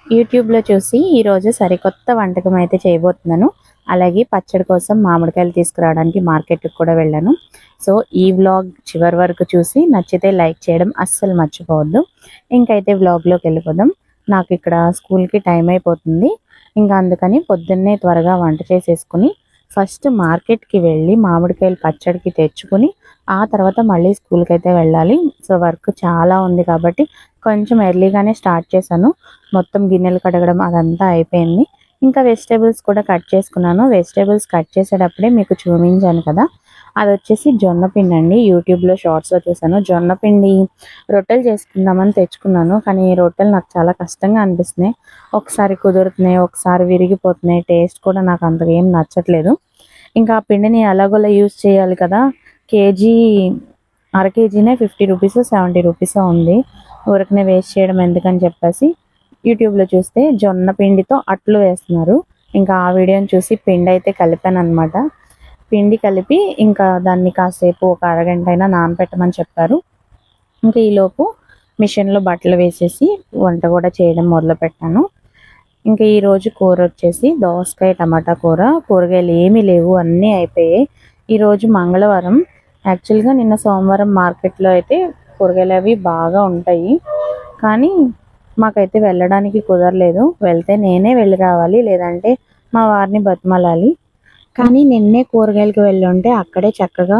యూట్యూబ్లో చూసి ఈరోజు సరికొత్త వంటకం అయితే చేయబోతున్నాను. అలాగే పచ్చడి కోసం మామిడికాయలు తీసుకురావడానికి మార్కెట్కి కూడా వెళ్ళాను. సో ఈ వ్లాగ్ చివరి వరకు చూసి నచ్చితే లైక్ చేయడం అస్సలు మర్చిపోవద్దు. ఇంకైతే వ్లాగ్లోకి వెళ్ళిపోదాం. నాకు ఇక్కడ స్కూల్కి టైం అయిపోతుంది. ఇంకా అందుకని పొద్దున్నే త్వరగా వంట చేసేసుకుని ఫస్ట్ మార్కెట్కి వెళ్ళి మామిడికాయలు పచ్చడికి తెచ్చుకుని ఆ తర్వాత మళ్ళీ స్కూల్కి అయితే వెళ్ళాలి. సో వర్క్ చాలా ఉంది కాబట్టి కొంచెం ఎర్లీగానే స్టార్ట్ చేశాను. మొత్తం గిన్నెలు కడగడం అదంతా అయిపోయింది. ఇంకా వెజిటేబుల్స్ కూడా కట్ చేసుకున్నాను. వెజిటేబుల్స్ కట్ చేసేటప్పుడే మీకు చూపించాను కదా, అది వచ్చేసి జొన్న పిండి అండి. యూట్యూబ్లో షార్ట్స్లో చూసాను. జొన్న పిండి రొట్టెలు చేసుకుందామని తెచ్చుకున్నాను. కానీ రొట్టెలు నాకు చాలా కష్టంగా అనిపిస్తున్నాయి. ఒకసారి కుదురుతున్నాయి, ఒకసారి విరిగిపోతున్నాయి. టేస్ట్ కూడా నాకు అంతగా ఏం నచ్చట్లేదు. ఇంకా ఆ పిండిని ఎలాగోలా యూజ్ చేయాలి కదా. కేజీ అర కేజీనే 50 రూపీస్ 70 రూపీస్ ఉంది. ఊరికనే వేస్ట్ చేయడం ఎందుకని చెప్పేసి యూట్యూబ్లో చూస్తే జొన్న పిండితో అట్లు వేస్తున్నారు. ఇంకా ఆ వీడియోని చూసి పిండి అయితే కలిపాను అనమాట. పిండి కలిపి ఇంకా దాన్ని కాసేపు ఒక అరగంట అయినా నానబెట్టమని చెప్పారు. ఇంకా ఈలోపు మిషన్లో బట్టలు వేసేసి వంట కూడా చేయడం మొదలుపెట్టాను. ఇంకా ఈరోజు కూర వచ్చేసి దోసకాయ టమాటా కూర. కూరగాయలు ఏమీ లేవు, అన్నీ అయిపోయాయి. ఈరోజు మంగళవారం. యాక్చువల్గా నిన్న సోమవారం మార్కెట్లో అయితే కూరగాయలు అవి బాగా ఉంటాయి. కానీ మాకైతే వెళ్ళడానికి కుదరలేదు. వెళ్తే నేనే వెళ్ళి రావాలి, లేదంటే మా వారిని బతిమలాలి. కానీ నిన్నే కూరగాయలకు వెళ్ళి ఉంటే అక్కడే చక్కగా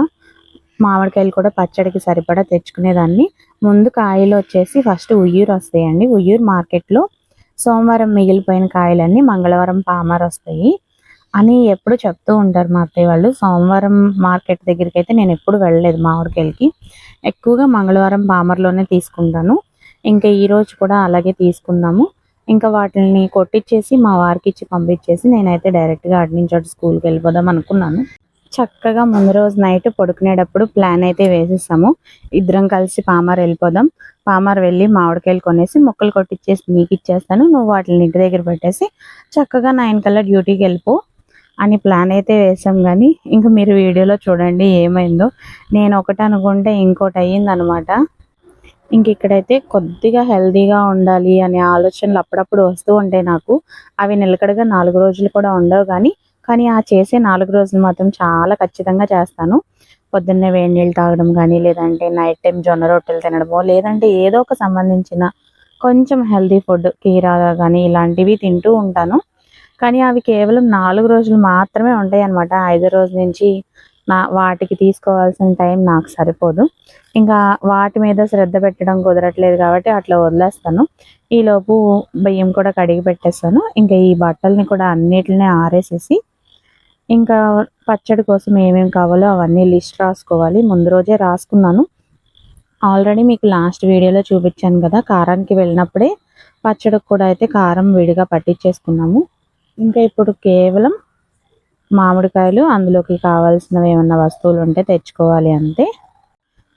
మామిడికాయలు కూడా పచ్చడికి సరిపడా తెచ్చుకునేదాన్ని. ముందు కాయలు వచ్చేసి ఫస్ట్ ఉయ్యూరు వస్తాయండి. ఉయ్యూరు మార్కెట్లో సోమవారం మిగిలిపోయిన కాయలన్నీ మంగళవారం పామార్ వస్తాయి అని ఎప్పుడు చెప్తూ ఉంటారు మా అత్తయ్య వాళ్ళు. సోమవారం మార్కెట్ దగ్గరికి అయితే నేను ఎప్పుడు వెళ్ళలేదు మామిడికాయలకి. ఎక్కువగా మంగళవారం పామర్లోనే తీసుకుంటాను. ఇంకా ఈరోజు కూడా అలాగే తీసుకున్నాము. ఇంకా వాటిని కొట్టించేసి మా వారికి ఇచ్చి పంపించేసి నేనైతే డైరెక్ట్గా అటు నుంచి అటు స్కూల్కి వెళ్ళిపోదాం అనుకున్నాను. చక్కగా ముందు రోజు నైట్ పడుకునేటప్పుడు ప్లాన్ అయితే వేసేసాము. ఇద్దరం కలిసి పామార్ వెళ్ళిపోదాం, పామార్ వెళ్ళి మామిడికాయలు కొనేసి ముక్కలు కొట్టించేసి నీకు ఇచ్చేస్తాను, నువ్వు వాటిని ఇంటి దగ్గర పెట్టేసి చక్కగా 9 కల్లా డ్యూటీకి వెళ్ళిపో అని ప్లాన్ అయితే వేసాం. కానీ ఇంకా మీరు వీడియోలో చూడండి ఏమైందో. నేను ఒకటి అనుకుంటే ఇంకోటి అయ్యిందనమాట. ఇంక ఇక్కడైతే కొద్దిగా హెల్తీగా ఉండాలి అనే ఆలోచనలు అప్పుడప్పుడు వస్తూ ఉంటాయి నాకు. అవి నిలకడగా 4 రోజులు కూడా ఉండవు. కానీ ఆ చేసే 4 రోజులు మాత్రం చాలా ఖచ్చితంగా చేస్తాను. పొద్దున్నే వేడి నీళ్ళు తాగడం కానీ, లేదంటే నైట్ టైం జొన్న రొట్టెలు తినడమో, లేదంటే ఏదో ఒక సంబంధించిన కొంచెం హెల్తీ ఫుడ్ కీరా కానీ ఇలాంటివి తింటూ ఉంటాను. కానీ అవి కేవలం 4 రోజులు మాత్రమే ఉంటాయి అన్నమాట. 5వ రోజు నుంచి వాటికి తీసుకోవాల్సిన టైం నాకు సరిపోదు. ఇంకా వాటి మీద శ్రద్ధ పెట్టడం కుదరట్లేదు కాబట్టి అట్లా వదిలేస్తాను. ఈలోపు బియ్యం కూడా కడిగి పెట్టేస్తాను. ఇంకా ఈ బట్టల్ని కూడా అన్నిటిని ఆరేసేసి ఇంకా పచ్చడి కోసం ఏమేమి కావాలో అవన్నీ లిస్ట్ రాసుకోవాలి. ముందు రోజే రాసుకున్నాను. ఆల్రెడీ మీకు లాస్ట్ వీడియోలో చూపించాను కదా, కారానికి వెళ్ళినప్పుడే పచ్చడికి కూడా అయితే కారం విడిగా పట్టించేసుకున్నాము. ఇంకా ఇప్పుడు కేవలం మామిడికాయలు, అందులోకి కావాల్సినవి ఏమన్నా వస్తువులు ఉంటే తెచ్చుకోవాలి అంతే.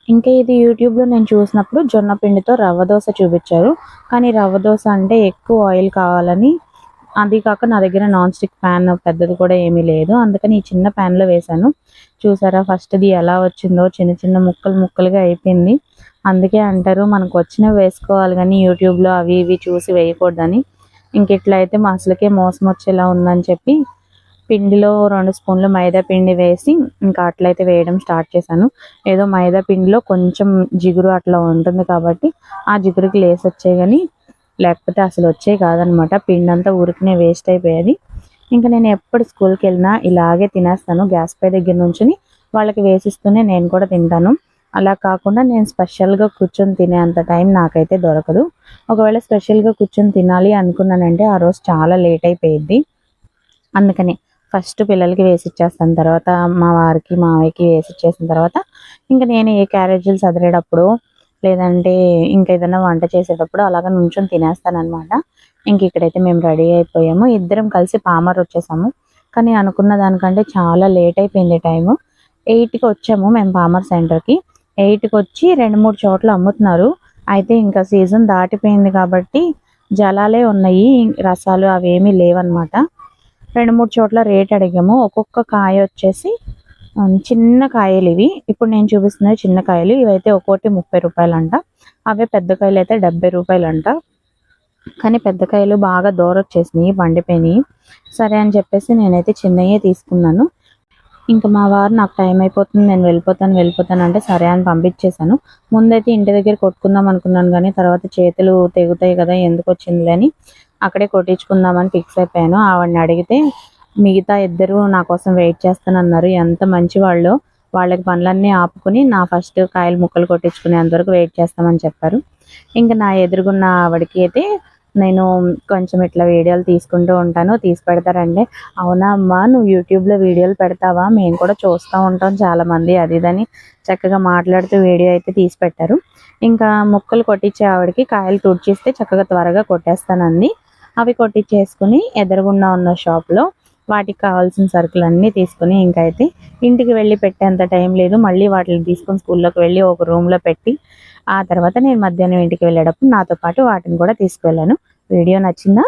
ఇంకా ఇది యూట్యూబ్లో నేను చూసినప్పుడు జొన్న పిండితో రవ్వ దోశ చూపించారు. కానీ రవ్వ దోశ అంటే ఎక్కువ ఆయిల్ కావాలని, అది కాక నా దగ్గర నాన్ స్టిక్ ప్యాన్ పెద్దది కూడా ఏమీ లేదు. అందుకని ఈ చిన్న ప్యాన్లో వేశాను. చూసారా ఫస్ట్ది ఎలా వచ్చిందో, చిన్న చిన్న ముక్కలుగా అయిపోయింది. అందుకే అంటారు మనకు వచ్చినవి వేసుకోవాలి కానీ యూట్యూబ్లో అవి ఇవి చూసి వేయకూడదని. ఇంక ఇట్లా అయితే మా అసలుకే మోసం వచ్చేలా ఉందని చెప్పి పిండిలో 2 స్పూన్లు మైదా పిండి వేసి ఇంకా అట్లయితే వేయడం స్టార్ట్ చేశాను. ఏదో మైదా పిండిలో కొంచెం జిగురు అట్లా ఉంటుంది కాబట్టి ఆ జిగురుకి లేసి వచ్చాయి, కానీ లేకపోతే అసలు వచ్చేవి కాదనమాట. పిండి అంతా ఊరికనే వేస్ట్ అయిపోయేది. ఇంకా నేను ఎప్పుడు స్కూల్కి వెళ్ళినా ఇలాగే తినేస్తాను. గ్యాస్ పై దగ్గర నుంచి వాళ్ళకి వేసిస్తూనే నేను కూడా తింటాను. అలా కాకుండా నేను స్పెషల్గా కూర్చొని తినే అంత టైం నాకైతే దొరకదు. ఒకవేళ స్పెషల్గా కూర్చొని తినాలి అనుకున్నానంటే ఆ రోజు చాలా లేట్ అయిపోయింది. అందుకని ఫస్ట్ పిల్లలకి వేసి ఇచ్చేస్తాను, తర్వాత మా వారికి మావయ్యకి వేసి ఇచ్చేసిన తర్వాత ఇంకా నేను ఏ క్యారేజీలు చదివేటప్పుడు లేదంటే ఇంకా ఏదైనా వంట చేసేటప్పుడు అలాగ నుంచొని తినేస్తాను అనమాట. ఇంక ఇక్కడైతే మేము రెడీ అయిపోయాము. ఇద్దరం కలిసి పామర్ వచ్చేసాము. కానీ అనుకున్న దానికంటే చాలా లేట్ అయిపోయింది టైము. 8కి వచ్చాము మేము పామర్ సెంటర్కి. 8కి వచ్చి 2-3 చోట్ల అమ్ముతున్నారు. అయితే ఇంకా సీజన్ దాటిపోయింది కాబట్టి జలాలే ఉన్నాయి, రసాలు అవేమీ లేవన్నమాట. 2-3 చోట్ల రేట్ అడిగాము. ఒక్కొక్క కాయ వచ్చేసి చిన్న కాయలు ఇవి. ఇప్పుడు నేను చూపిస్తున్నవి చిన్న కాయలు. ఇవైతే ఒక్కోటి 30 రూపాయలు అంట. అవే పెద్ద కాయలు అయితే 70 రూపాయలు అంట. కానీ పెద్ద కాయలు బాగా దూరొచ్చేసినాయి, పండిపోయినాయి. సరే అని చెప్పేసి నేనైతే చిన్నయే తీసుకున్నాను. ఇంకా మా వారు నాకు టైం అయిపోతుంది, నేను వెళ్ళిపోతాను అంటే సరే అని పంపించేశాను. ముందైతే ఇంటి దగ్గర కొట్టుకుందాం అనుకున్నాను, కానీ తర్వాత చేతులు తెగుతాయి కదా, ఎందుకు వచ్చిందిలే అని అక్కడే కొట్టించుకుందామని ఫిక్స్ అయిపోయాను. ఆవిడని అడిగితే మిగతా ఇద్దరు నా కోసం వెయిట్ చేస్తానన్నారు. ఎంత మంచి వాళ్ళు, వాళ్ళకి పనులన్నీ ఆపుకుని నా ఫస్ట్ కాయలు ముక్కలు కొట్టించుకునేంతవరకు వెయిట్ చేస్తామని చెప్పారు. ఇంకా నా ఎదురుగున్న ఆవిడకి అయితే నేను కొంచెం ఇట్లా వీడియోలు తీసుకుంటూ ఉంటాను, తీసి పెడతారండి. అవునా అమ్మా, నువ్వు యూట్యూబ్లో వీడియోలు పెడతావా, మేము కూడా చూస్తూ ఉంటాం చాలామంది, అది ఇదని చక్కగా మాట్లాడుతూ వీడియో అయితే తీసి పెట్టారు. ఇంకా ముక్కలు కొట్టించే ఆవిడకి కాయలు తుడిచిస్తే చక్కగా త్వరగా కొట్టేస్తానంది. అవి కొట్టించేసుకుని ఎదురుగుండా ఉన్న షాప్లో వాటికి కావాల్సిన సరుకులన్నీ తీసుకుని ఇంకైతే ఇంటికి వెళ్ళి పెట్టేంత టైం లేదు. మళ్ళీ వాటిని తీసుకొని స్కూల్లోకి వెళ్ళి ఒక రూమ్లో పెట్టి ఆ తర్వాత నేను మధ్యాహ్నం ఇంటికి వెళ్ళేటప్పుడు నాతో పాటు వాటిని కూడా తీసుకువెళ్ళాను. వీడియో నచ్చిందా?